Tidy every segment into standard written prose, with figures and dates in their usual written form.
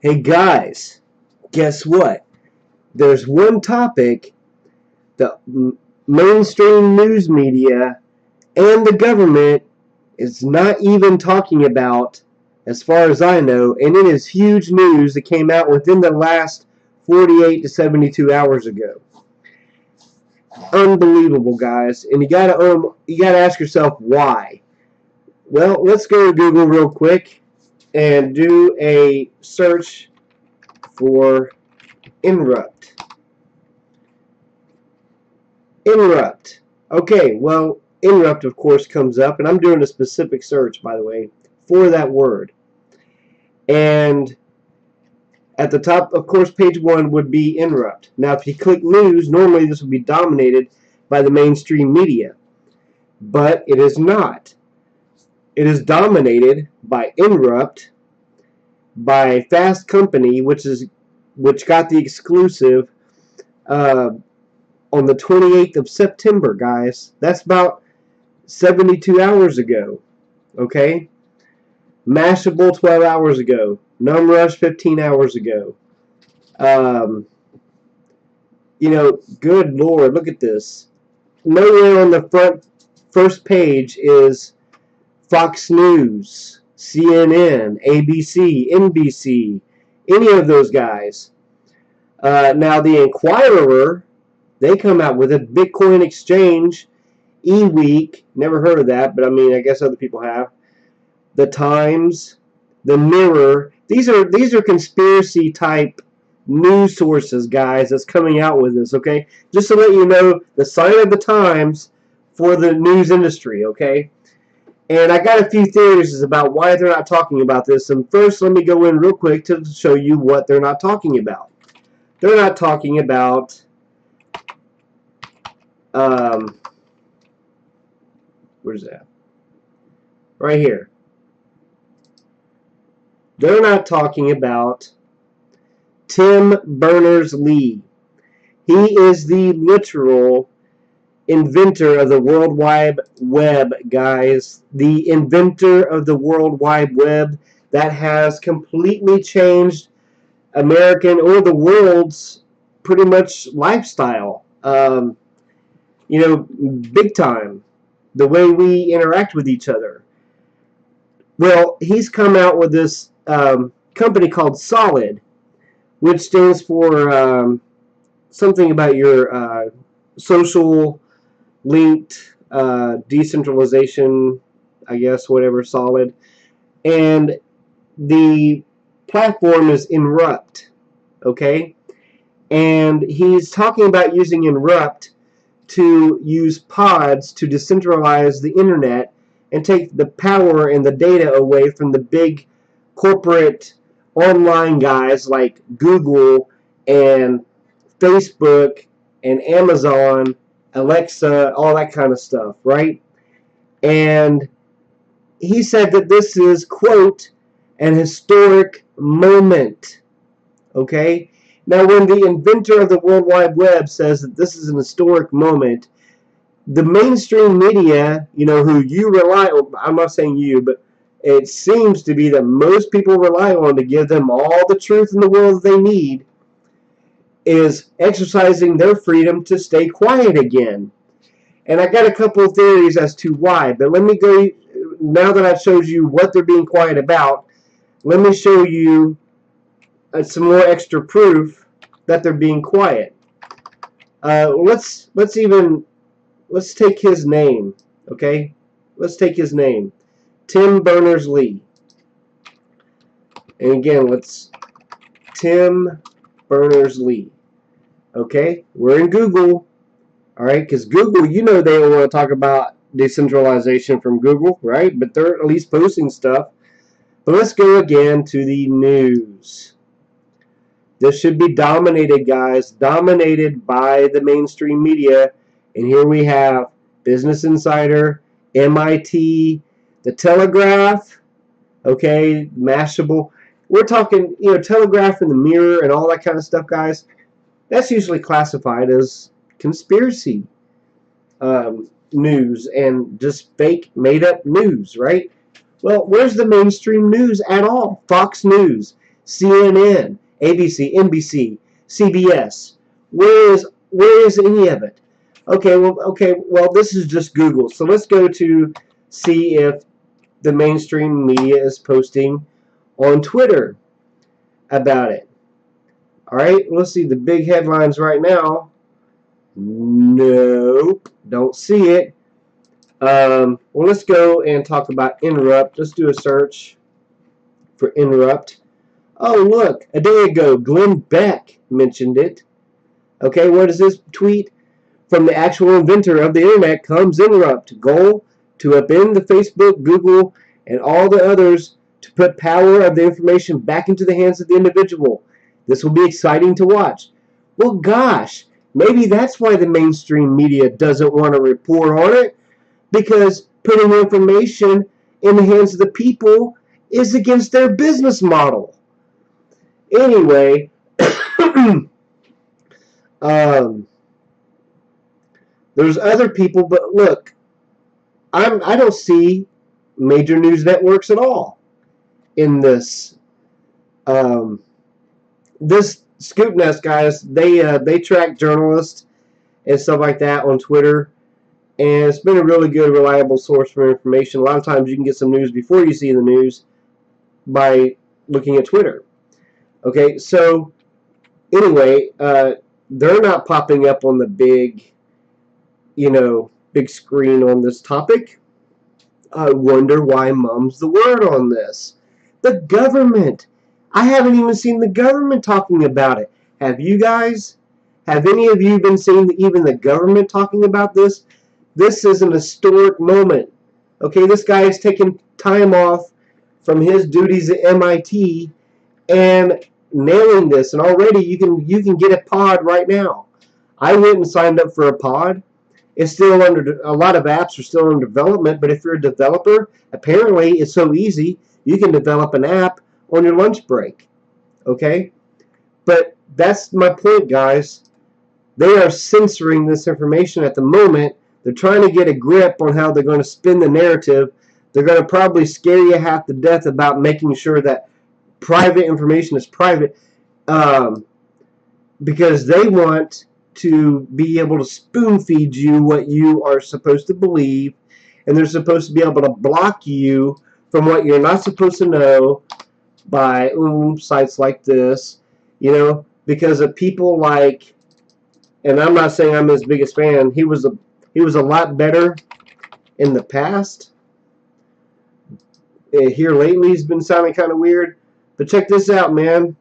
Hey guys, guess what? There's one topic the mainstream news media and the government is not even talking about, as far as I know, and it is huge news that came out within the last 48 to 72 hours ago. Unbelievable, guys, and you gotta ask yourself why. Well, let's go to Google real quick and do a search for Inrupt. Inrupt. Okay, well, Inrupt, of course, comes up, and I'm doing a specific search, by the way, for that word. And at the top, of course, page 1 would be Inrupt. Now, if you click News, normally this would be dominated by the mainstream media. But it is not. It is dominated by Inrupt, by Fast Company, which got the exclusive on the 28th of September, guys. That's about 72 hours ago. Okay? Mashable 12 hours ago. Numrush 15 hours ago. Good Lord, look at this. Nowhere on the first page is Fox News, CNN, ABC, NBC, any of those guys. Now, the Inquirer, they come out with a Bitcoin exchange, E-Week, never heard of that, but I mean, I guess other people have. The Times, the Mirror, these are conspiracy type news sources, guys, that's coming out with this, okay? Just to let you know the sign of the times for the news industry, okay? And I got a few theories about why they're not talking about this. And first, let me go in real quick to show you what they're not talking about. They're not talking about where's that? Right here. They're not talking about Tim Berners-Lee. He is the literal inventor of the World Wide Web, guys. The inventor of the World Wide Web that has completely changed American or the world's pretty much lifestyle. Big time. The way we interact with each other. Well, he's come out with this company called Solid, which stands for something about your social linked decentralization, I guess, whatever, Solid. And the platform is Inrupt, okay? And he's talking about using Inrupt to use pods to decentralize the internet and take the power and the data away from the big corporate online guys like Google and Facebook and Amazon, Alexa, all that kind of stuff, right? And he said that this is, quote, an historic moment, okay? Now, when the inventor of the World Wide Web says that this is an historic moment, the mainstream media, who you rely on, I'm not saying you, but it seems to be that most people rely on to give them all the truth in the world that they need, is exercising their freedom to stay quiet again. And I got a couple of theories as to why, but let me go, now that I've showed you what they're being quiet about, let me show you some more extra proof that they're being quiet. Let's take his name, okay? Let's take his name, Tim Berners-Lee. And again, Tim Berners-Lee. Okay, we're in Google, all right? Because Google, they don't want to talk about decentralization from Google, right? But they're at least posting stuff. But let's go again to the news. This should be dominated, guys, dominated by the mainstream media. And here we have Business Insider, MIT, The Telegraph, okay, Mashable. We're talking, Telegraph and the Mirror and all that kind of stuff, guys. That's usually classified as conspiracy news and just fake, made-up news, right? Well, where's the mainstream news at all? Fox News, CNN, ABC, NBC, CBS. Where is any of it? Okay, well, this is just Google. So let's go to see if the mainstream media is posting on Twitter about it. All right, let's see the big headlines right now. Nope, don't see it. Well, let's go and talk about Inrupt. Let's do a search for Inrupt. Oh, look, a day ago, Glenn Beck mentioned it. Okay, what is this tweet? From the actual inventor of the internet comes Inrupt. Goal to upend the Facebook, Google, and all the others to put power of the information back into the hands of the individual. This will be exciting to watch. Well, gosh, maybe that's why the mainstream media doesn't want to report on it, because putting information in the hands of the people is against their business model. Anyway, there's other people, but look, I don't see major news networks at all in this. This Scoop Nest guys, they track journalists and stuff like that on Twitter, and it's been a really good, reliable source for information. A lot of times you can get some news before you see the news by looking at Twitter. Okay, so anyway, they're not popping up on the big screen on this topic. I wonder why mum's the word on this. The government. I haven't even seen the government talking about it. Have you guys? Have any of you been seeing even the government talking about this? This is an historic moment. Okay, this guy is taking time off from his duties at MIT and nailing this. And already you can get a pod right now. I went and signed up for a pod. It's still under, a lot of apps are still in development, but if you're a developer, apparently it's so easy you can develop an app on your lunch break. Okay? But that's my point, guys. They are censoring this information at the moment. They're trying to get a grip on how they're going to spin the narrative. They're going to probably scare you half to death about making sure that private information is private, because they want to be able to spoon feed you what you are supposed to believe, and they're supposed to be able to block you from what you're not supposed to know by sites like this, because of people like, and I'm not saying I'm his biggest fan. He was a lot better in the past. Here lately he's been sounding kind of weird, but check this out, man.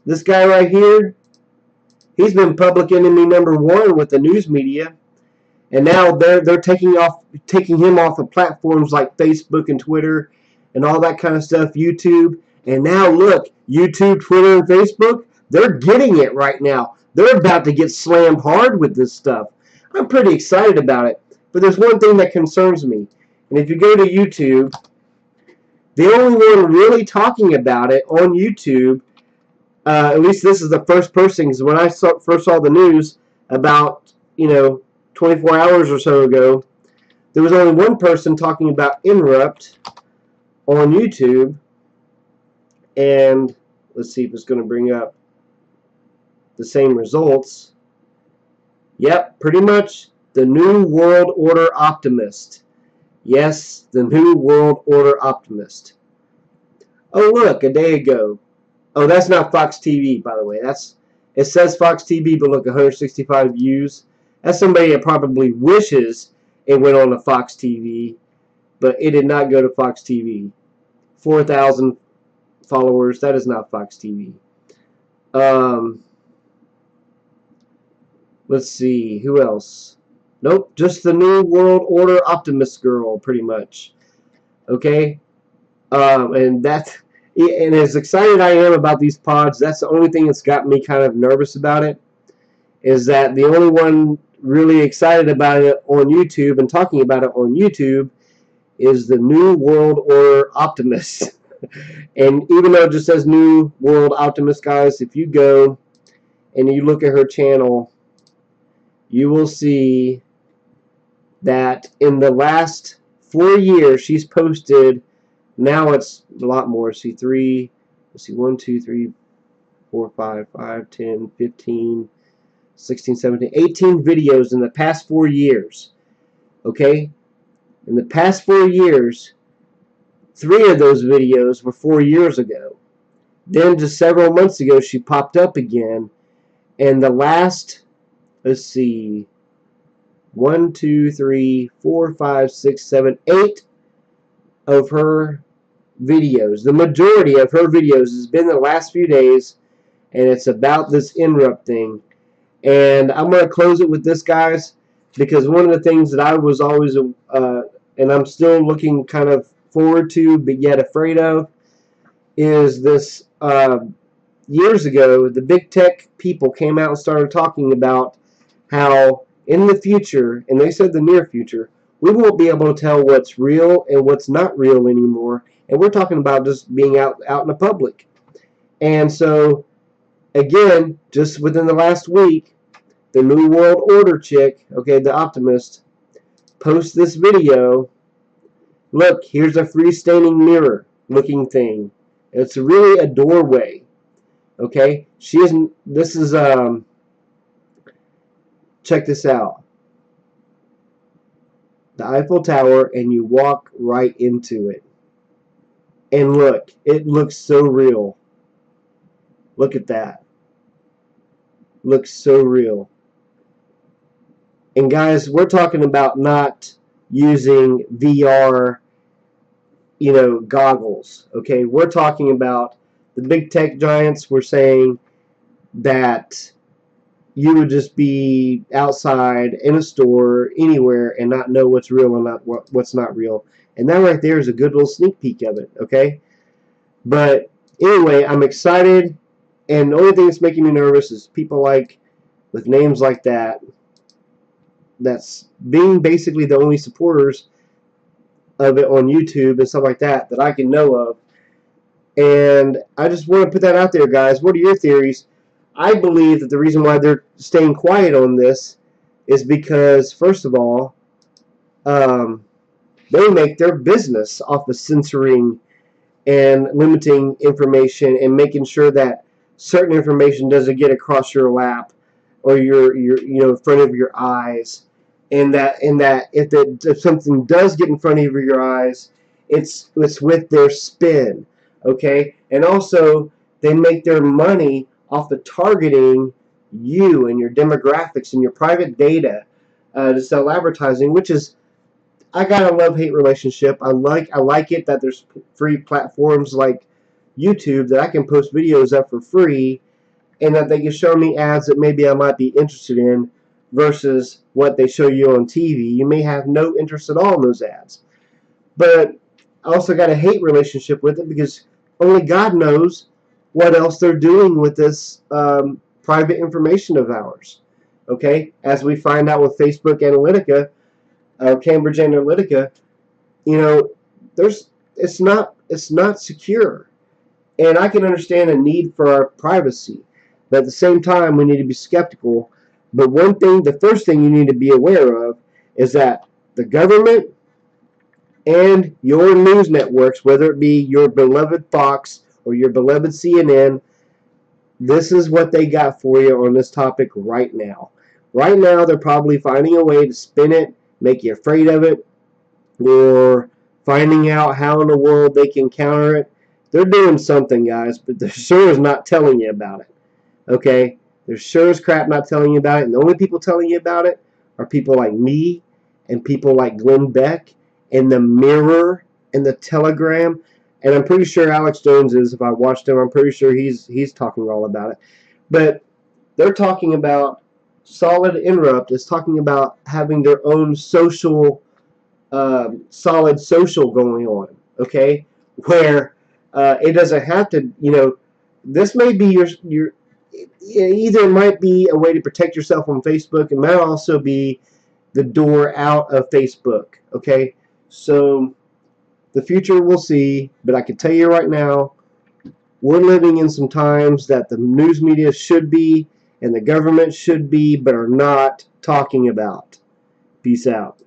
This guy right here, he's been public enemy #1 with the news media, and now they're taking him off of platforms like Facebook and Twitter and all that kind of stuff, YouTube. And now look, YouTube, Twitter, and Facebook, they're getting it right now. They're about to get slammed hard with this stuff. I'm pretty excited about it. But there's one thing that concerns me. And if you go to YouTube, the only one really talking about it on YouTube, at least this is the first person, because when I first saw the news about 24 hours or so ago, there was only one person talking about Inrupt on YouTube. And let's see if it's going to bring up the same results. Yep, pretty much the New World Order Optimist. Yes, the New World Order Optimist. Oh, look, a day ago. Oh, that's not Fox TV, by the way. It says Fox TV, but look, 165 views. That's somebody that probably wishes it went on to Fox TV, but it did not go to Fox TV. 4,000 followers. That is not Fox TV. Let's see, who else? Nope, just the New World Order Optimist girl, pretty much. Okay, and as excited I am about these pods, that's the only thing that's got me kind of nervous about it. Is that the only one really excited about it on YouTube and talking about it on YouTube is the New World Order Optimist. And even though it just says New World Optimist, guys, if you go and you look at her channel, you will see that in the last 4 years she's posted, now it's a lot more, see, 3, let's see, 1, 2, 3, 4, 5, 5, 10, 15, 16, 17, 18 videos in the past 4 years. Okay? In the past 4 years, 3 of those videos were 4 years ago. Then just several months ago, she popped up again. And the last, let's see, 1, 2, 3, 4, 5, 6, 7, 8 of her videos. The majority of her videos has been the last few days, and it's about this Inrupt thing. And I'm going to close it with this, guys, because one of the things that I was always, and I'm still looking kind of forward to, but yet afraid of, is this. Years ago, the big tech people came out and started talking about how in the future, and they said the near future, we won't be able to tell what's real and what's not real anymore. And we're talking about just being out in the public. And so, again, just within the last week, the New World Order chick, okay, the optimist, posts this video. Look, here's a freestanding mirror looking thing. It's really a doorway. Okay, she isn't. This is check this out. The Eiffel Tower, and you walk right into it. And look, it looks so real. Look at that. Looks so real. And guys, we're talking about not using VR, goggles. Okay, we're talking about the big tech giants were saying that you would just be outside in a store anywhere and not know what's real and not what's not real. And that right there is a good little sneak peek of it, okay? But anyway, I'm excited, and the only thing that's making me nervous is people with names like that's being basically the only supporters of it on YouTube and stuff like that I can know of. And I just want to put that out there, guys. What are your theories? I believe that the reason why they're staying quiet on this is because, first of all, they make their business off of censoring and limiting information and making sure that certain information doesn't get across your lap or your in front of your eyes, and that if something does get in front of your eyes, it's with their spin. Okay, and also they make their money off of targeting you and your demographics and your private data to sell advertising, which is, I got a love-hate relationship. I like it that there's free platforms like YouTube that I can post videos up for free, and that they can show me ads that maybe I might be interested in versus what they show you on TV. You may have no interest at all in those ads. But I also got a hate relationship with it because only God knows what else they're doing with this private information of ours. Okay, as we find out with Facebook Analytica, Cambridge Analytica, it's not secure, and I can understand a need for our privacy, but at the same time we need to be skeptical. But the first thing you need to be aware of is that the government and your news networks, whether it be your beloved Fox or your beloved CNN, this is what they got for you on this topic right now. Right now, they're probably finding a way to spin it, make you afraid of it, or finding out how in the world they can counter it. They're doing something, guys, but they're sure as not telling you about it. Okay? They're sure as crap not telling you about it, and the only people telling you about it are people like me and people like Glenn Beck and the Mirror and the Telegram, and I'm pretty sure Alex Jones is. If I watched him, I'm pretty sure he's talking all about it. But they're talking about Solid Inrupt is talking about having their own social, solid social going on. Okay, where it doesn't have to. This may be your either it might be a way to protect yourself on Facebook, and might also be the door out of Facebook. Okay, so the future we'll see, but I can tell you right now, we're living in some times that the news media should be and the government should be, but are not talking about. Peace out.